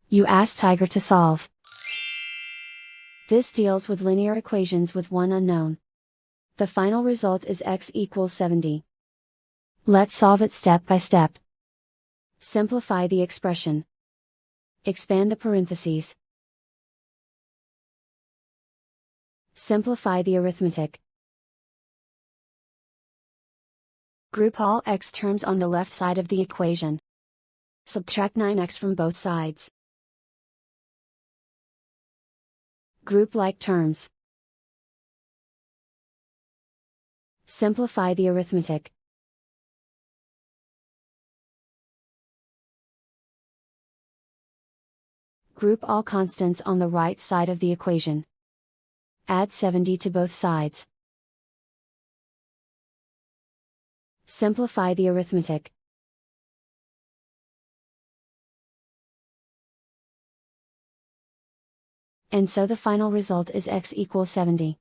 You ask Tiger to solve. This deals with linear equations with one unknown. The final result is x equals 70. Let's solve it step by step. Simplify the expression. Expand the parentheses. Simplify the arithmetic. Group all x terms on the left side of the equation. Subtract 9x from both sides. Group like terms. Simplify the arithmetic. Group all constants on the right side of the equation. Add 70 to both sides. Simplify the arithmetic. And so the final result is x equals 70.